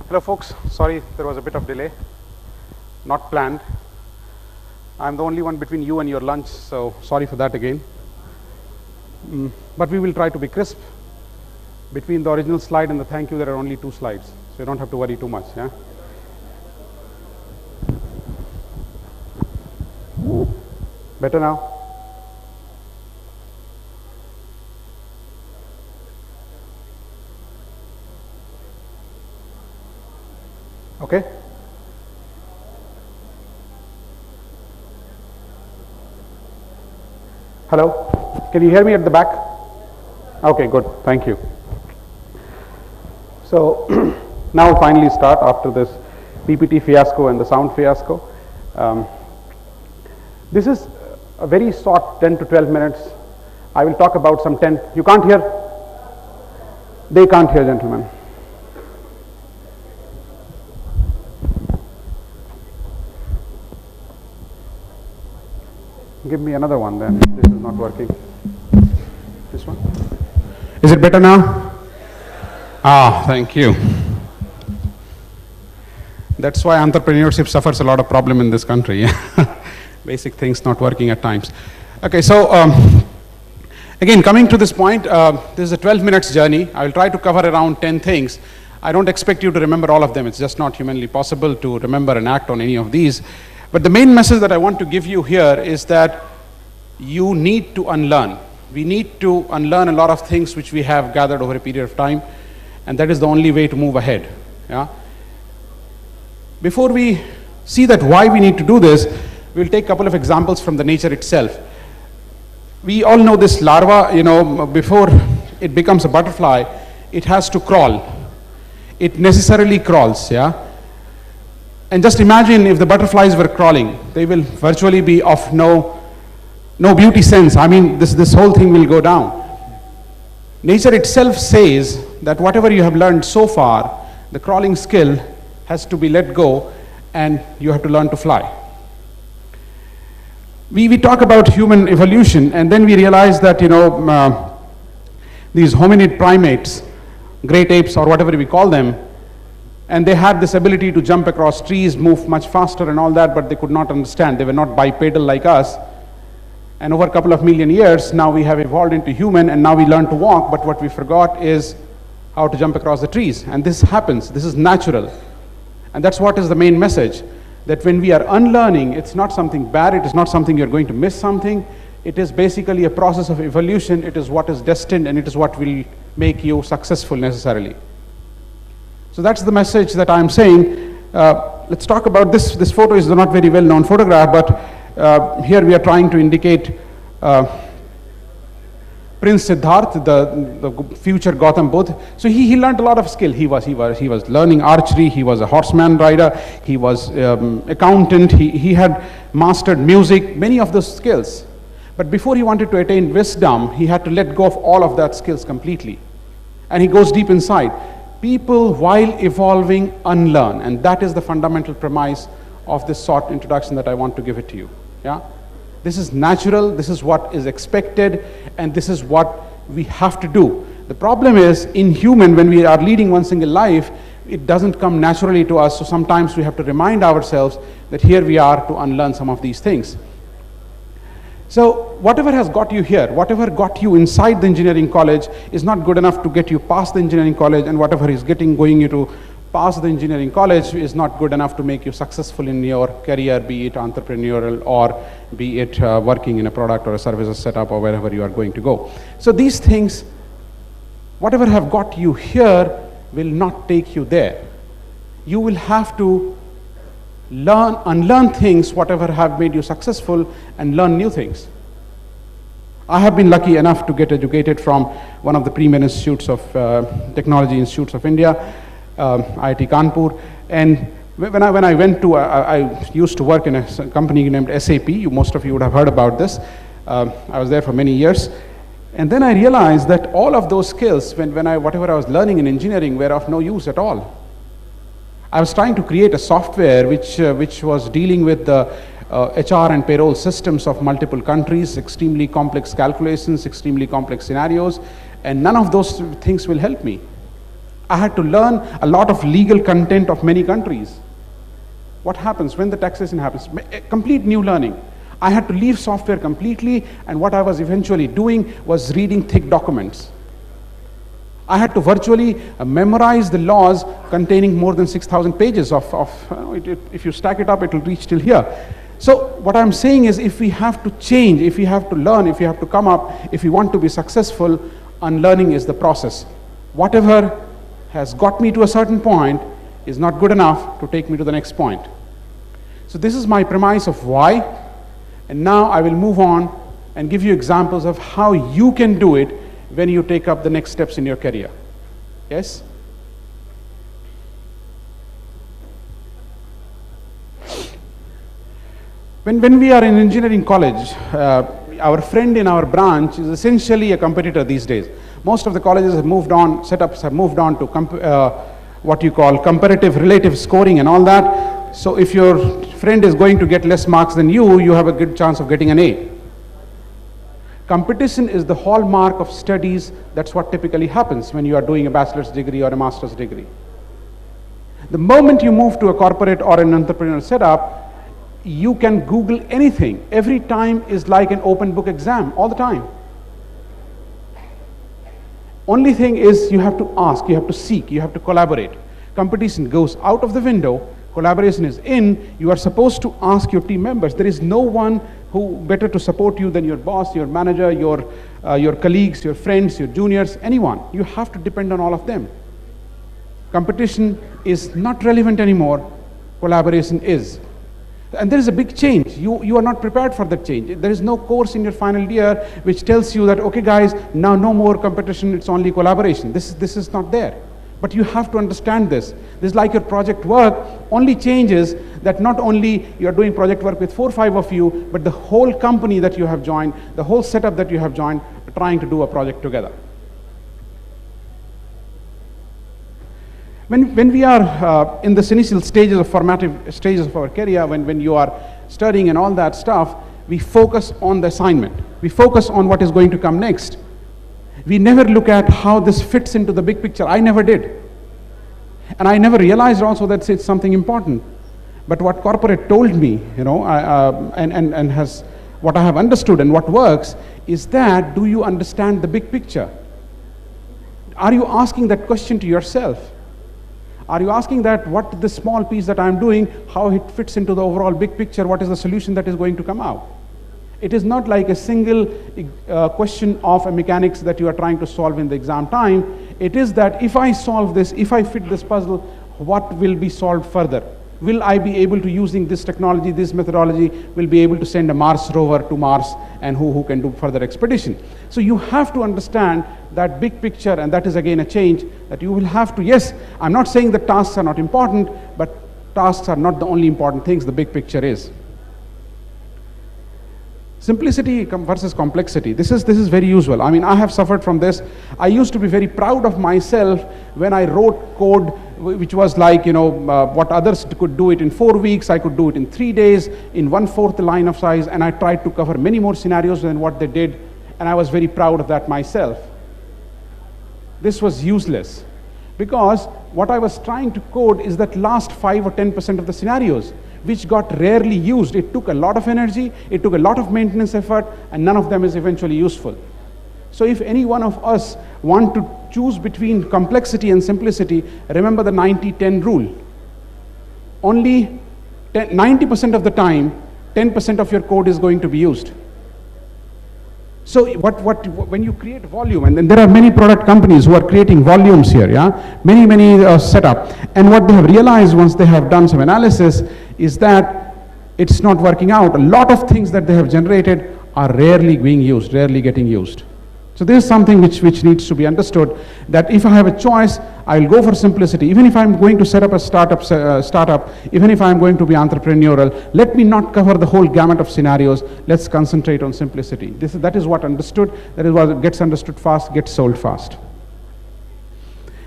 Hello folks, sorry there was a bit of delay, not planned. I'm the only one between you and your lunch, so sorry for that again. But we will try to be crisp. Between the original slide and the thank you, there are only 2 slides, so you don't have to worry too much. Yeah? Better now? Okay? Hello? Can you hear me at the back? Okay, good. Thank you. So, now we'll finally start after this PPT fiasco and the sound fiasco. This is a very short 10 to 12 minutes. I will talk about some 10. You can't hear? They can't hear, gentlemen. Give me another one then. This is not working. This one? Is it better now? Ah, thank you. That's why entrepreneurship suffers a lot of problem in this country. Basic things not working at times. Okay, so again, coming to this point, this is a 12 minutes journey. I will try to cover around 10 things. I don't expect you to remember all of them. It's just not humanly possible to remember and act on any of these. But the main message that I want to give you here is that you need to unlearn. We need to unlearn a lot of things which we have gathered over a period of time, and that is the only way to move ahead. Yeah? Before we see that why we need to do this, we'll take a couple of examples from the nature itself. We all know this larva, before it becomes a butterfly, it has to crawl. It necessarily crawls, yeah? And just imagine if the butterflies were crawling, they will virtually be of no beauty sense. I mean, this whole thing will go down. Nature itself says that whatever you have learned so far, the crawling skill has to be let go and you have to learn to fly. We talk about human evolution and then we realize that, these hominid primates, great apes or whatever we call them, and they had this ability to jump across trees, move much faster and all that, but they could not understand. They were not bipedal like us. And over a couple of million years, now we have evolved into human and now we learn to walk, but what we forgot is how to jump across the trees. And this happens, this is natural. And that's what is the main message, that when we are unlearning, it's not something bad, it is not something you're going to miss something. It is basically a process of evolution, it is what is destined and it is what will make you successful necessarily. So that's the message that I'm saying. Let's talk about this. This photo is not very well known photograph, but here we are trying to indicate Prince Siddharth, the future Gautam Buddha. So he learned a lot of skill. He was learning archery. He was a horseman rider. He was accountant. He had mastered music, many of those skills. But before he wanted to attain wisdom, he had to let go of all of that skills completely. And he goes deep inside. People, while evolving, unlearn, and that is the fundamental premise of this short introduction that I want to give it to you. Yeah, this is natural, this is what is expected, and this is what we have to do. The problem is, in human, when we are leading one single life, it doesn't come naturally to us, so sometimes we have to remind ourselves that here we are to unlearn some of these things. So whatever has got you here, whatever got you inside the engineering college is not good enough to get you past the engineering college, and whatever is going you to pass the engineering college is not good enough to make you successful in your career, be it entrepreneurial or be it working in a product or a services setup or wherever you are going to go. So these things, whatever have got you here will not take you there. You will have to unlearn things, whatever have made you successful, and learn new things. I have been lucky enough to get educated from one of the premier institutes of technology institutes of India, IIT Kanpur. And when I went to, I used to work in a company named SAP. Most of you would have heard about this. I was there for many years. And then I realized that all of those skills, whatever I was learning in engineering, were of no use at all. I was trying to create a software which was dealing with the HR and payroll systems of multiple countries, extremely complex calculations, extremely complex scenarios, and none of those things will help me. I had to learn a lot of legal content of many countries. What happens when the taxation happens? A complete new learning. I had to leave software completely, and what I was eventually doing was reading thick documents. I had to virtually memorize the laws containing more than 6,000 pages if you stack it up, it will reach till here. So what I'm saying is, if we have to change, if we have to learn, if we have to come up, if we want to be successful, unlearning is the process. Whatever has got me to a certain point is not good enough to take me to the next point. So this is my premise of why, and now I will move on and give you examples of how you can do it when you take up the next steps in your career. Yes? When we are in engineering college, our friend in our branch is essentially a competitor these days. Most of the colleges have moved on, setups have moved on to what you call comparative relative scoring and all that. So if your friend is going to get less marks than you have a good chance of getting an A. Competition is the hallmark of studies. That's what typically happens when you are doing a bachelor's degree or a master's degree. The moment you move to a corporate or an entrepreneurial setup, you can Google anything. Every time is like an open book exam, all the time. Only thing is, you have to ask, you have to seek, you have to collaborate. Competition goes out of the window, collaboration is in. You are supposed to ask your team members. There is no one who better to support you than your boss, your manager, your colleagues, your friends, your juniors, anyone. You have to depend on all of them. Competition is not relevant anymore. Collaboration is. And there is a big change. You are not prepared for that change. There is no course in your final year which tells you that, okay guys, now no more competition, it's only collaboration. This is not there. But you have to understand this. This is like your project work, only changes that not only you are doing project work with 4 or 5 of you, but the whole company that you have joined, the whole setup that you have joined, are trying to do a project together. When we are in the initial stages of formative stages of our career, when you are studying and all that stuff, we focus on the assignment. We focus on what is going to come next. We never look at how this fits into the big picture. I never did. And I never realized also that it's something important. But what corporate told me, and has what I have understood and what works, is that, do you understand the big picture? Are you asking that question to yourself? Are you asking that what the small piece that I'm doing, how it fits into the overall big picture, what is the solution that is going to come out? It is not like a single question of a mechanics that you are trying to solve in the exam time. It is that if I solve this, if I fit this puzzle, what will be solved further? Will I be able to, using this technology, this methodology, will be able to send a Mars rover to Mars, and who can do further expedition? So you have to understand that big picture, and that is again a change that you will have to. Yes, I'm not saying that tasks are not important, but tasks are not the only important things, the big picture is. Simplicity versus complexity. This is very usual. I mean, I have suffered from this. I used to be very proud of myself when I wrote code which was like, what others could do it in 4 weeks, I could do it in 3 days, in 1/4 the line of size, and I tried to cover many more scenarios than what they did, and I was very proud of that myself. This was useless, because what I was trying to code is that last 5 or 10% of the scenarios, which got rarely used. It took a lot of energy, it took a lot of maintenance effort, and none of them is eventually useful. So if any one of us want to choose between complexity and simplicity, remember the 90-10 rule. Only 90% of the time, 10% of your code is going to be used. So when you create volume, and then there are many product companies who are creating volumes here, many setup, and what they have realized once they have done some analysis is that it's not working out. A lot of things that they have generated are rarely being used, rarely getting used. So this is something which needs to be understood, that if I have a choice, I'll go for simplicity. Even if I'm going to set up a startup, even if I'm going to be entrepreneurial, let me not cover the whole gamut of scenarios. Let's concentrate on simplicity. That is what understood. That is what gets understood fast, gets sold fast.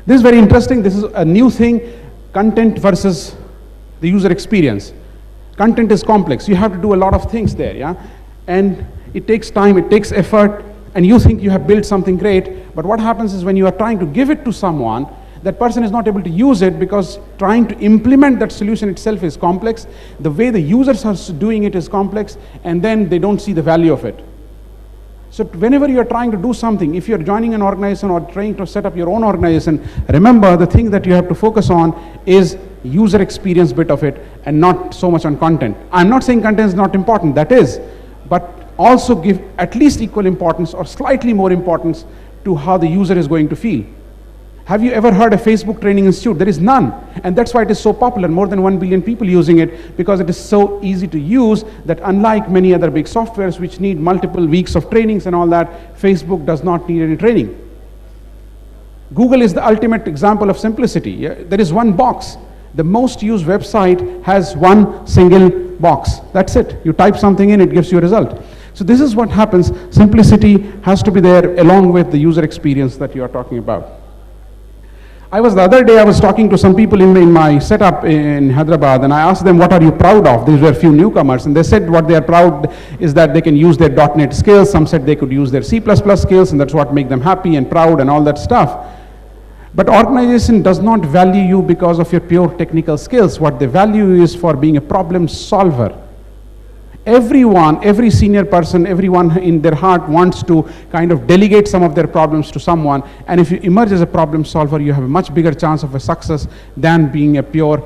This is very interesting. This is a new thing, content versus the user experience. Content is complex. You have to do a lot of things there, and it takes time, it takes effort, and you think you have built something great, but what happens is when you are trying to give it to someone, That person is not able to use it because trying to implement that solution itself is complex. The way the users are doing it is complex, and then they don't see the value of it. So whenever you're trying to do something, if you're joining an organization or trying to set up your own organization, remember the thing that you have to focus on is user experience bit of it and not so much on content. I'm not saying content is not important, that is, but also give at least equal importance or slightly more importance to how the user is going to feel. Have you ever heard of Facebook Training Institute? There is none. And that's why it is so popular, more than 1 billion people using it, because it is so easy to use that unlike many other big softwares which need multiple weeks of trainings and all that, Facebook does not need any training. Google is the ultimate example of simplicity. Yeah? There is one box. The most used website has one single box. That's it. You type something in, it gives you a result. So this is what happens. Simplicity has to be there along with the user experience that you are talking about. The other day I was talking to some people in my setup in Hyderabad, and I asked them, what are you proud of? These were a few newcomers, and they said what they are proud is that they can use their .NET skills. Some said they could use their C++ skills, and that's what makes them happy and proud and all that stuff. But organization does not value you because of your pure technical skills. What they value you is for being a problem solver. Everyone, every senior person, everyone in their heart wants to kind of delegate some of their problems to someone, and if you emerge as a problem solver, you have a much bigger chance of a success than being a pure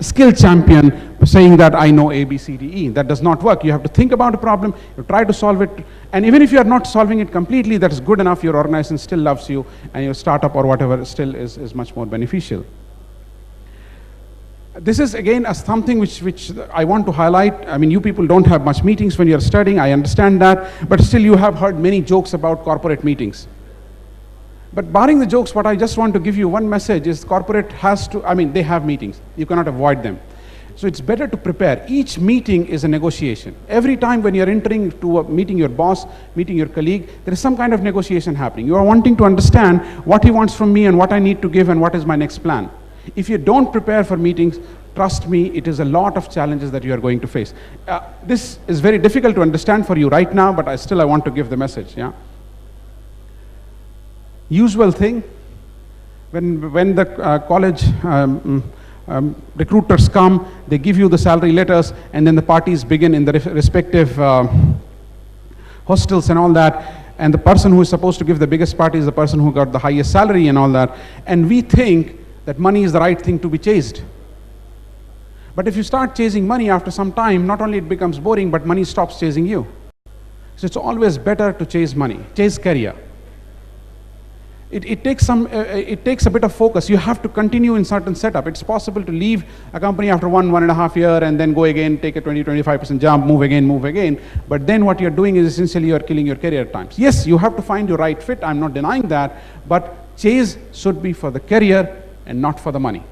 skill champion saying that I know A, B, C, D, E. That does not work. You have to think about a problem, you try to solve it, and even if you are not solving it completely, that's good enough. Your organization still loves you, and your startup or whatever still is much more beneficial. This is again something which I want to highlight. I mean, you people don't have much meetings when you're studying, I understand that, but still you have heard many jokes about corporate meetings. But barring the jokes, what I just want to give you one message is corporate has to, they have meetings. You cannot avoid them. So it's better to prepare. Each meeting is a negotiation. Every time when you're entering to meeting your boss, meeting your colleague, there is some kind of negotiation happening. You are wanting to understand what he wants from me and what I need to give and what is my next plan. If you don't prepare for meetings, trust me, it is a lot of challenges that you are going to face. This is very difficult to understand for you right now, but I want to give the message. Yeah. Usual thing, when the college recruiters come, they give you the salary letters, and then the parties begin in the respective hostels and all that. And the person who is supposed to give the biggest party is the person who got the highest salary and all that. And we think that money is the right thing to be chased. But if you start chasing money after some time, not only it becomes boring, but money stops chasing you. So it's always better to chase money, chase career. It takes a bit of focus. You have to continue in certain setup. It's possible to leave a company after 1.5 years and then go again, take a 20-25% jump, move again. But then what you're doing is essentially you're killing your career at times. Yes, you have to find your right fit. I'm not denying that. But chase should be for the career and not for the money.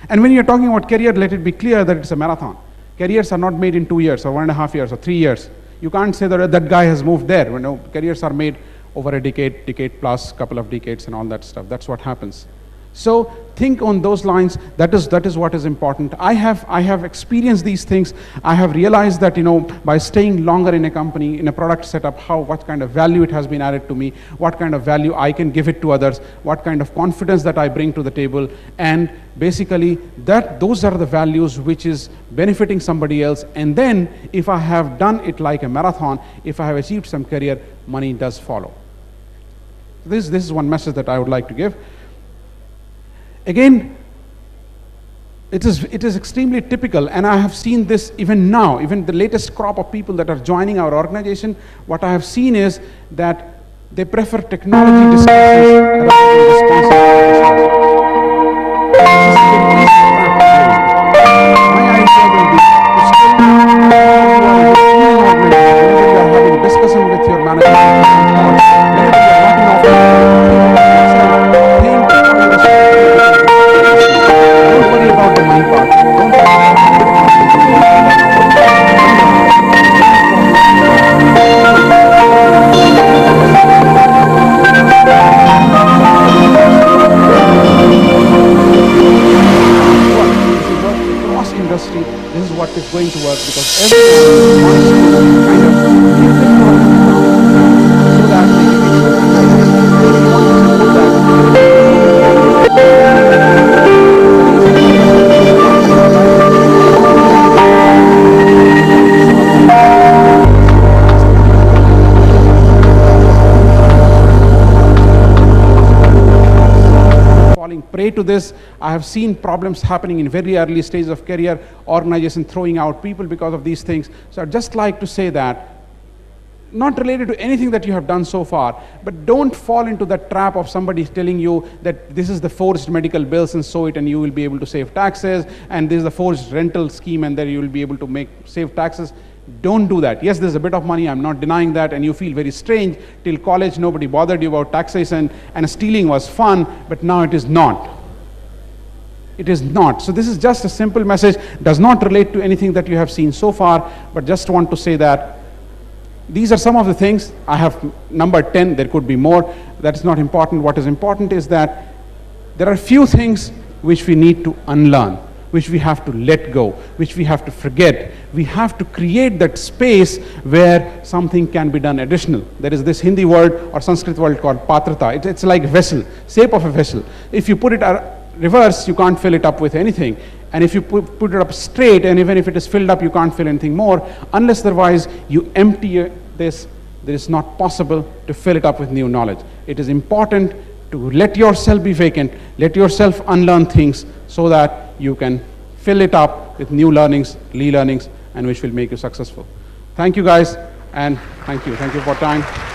And when you're talking about career, let it be clear that it's a marathon. Careers are not made in 2 years or 1.5 years or 3 years. You can't say that that guy has moved there. Careers are made over a decade plus, couple of decades and all that stuff. That's what happens. So think on those lines. That is what is important. I have experienced these things. I have realized that by staying longer in a company, in a product setup, what kind of value it has been added to me, what kind of value I can give it to others, what kind of confidence that I bring to the table, and basically those are the values which is benefiting somebody else. And then if I have done it like a marathon, if I have achieved some career, money does follow. This is one message that I would like to give. Again, it is extremely typical, and I have seen this even now, even the latest crop of people that are joining our organization. What I have seen is that they prefer technology discussions rather than responsibility discussions. This is a very easy trap to do. My idea will be to still, if you are in a team organization, whenever you are having discussion with your manager, whenever you are knocking off don't worry about the money part. Don't worry about across industry, this is what is going to work, because everyone wants to kind of keep the problem down so that they can make sure prey to this. I have seen problems happening in very early stages of career, organization throwing out people because of these things. So I'd just like to say that, not related to anything that you have done so far, but don't fall into the trap of somebody telling you that this is the forged medical bills and so it and you will be able to save taxes, and this is the forged rental scheme and then you will be able to save taxes. Don't do that. Yes, there's a bit of money, I'm not denying that, and you feel very strange. Till college, nobody bothered you about taxation, and stealing was fun, but now it is not. It is not. So this is just a simple message, does not relate to anything that you have seen so far, but just want to say that these are some of the things. I have number 10, there could be more. That's not important. What is important is that there are few things which we need to unlearn, which we have to let go, which we have to forget. We have to create that space where something can be done additional. There is this Hindi word or Sanskrit word called patrata. It's like vessel, shape of a vessel. If you put it reverse, you can't fill it up with anything. And if you put it up straight, and even if it is filled up, you can't fill anything more. Unless otherwise you empty this, it is not possible to fill it up with new knowledge. It is important to let yourself be vacant, let yourself unlearn things so that you can fill it up with new learnings, relearnings, and which will make you successful. Thank you guys, and thank you for time.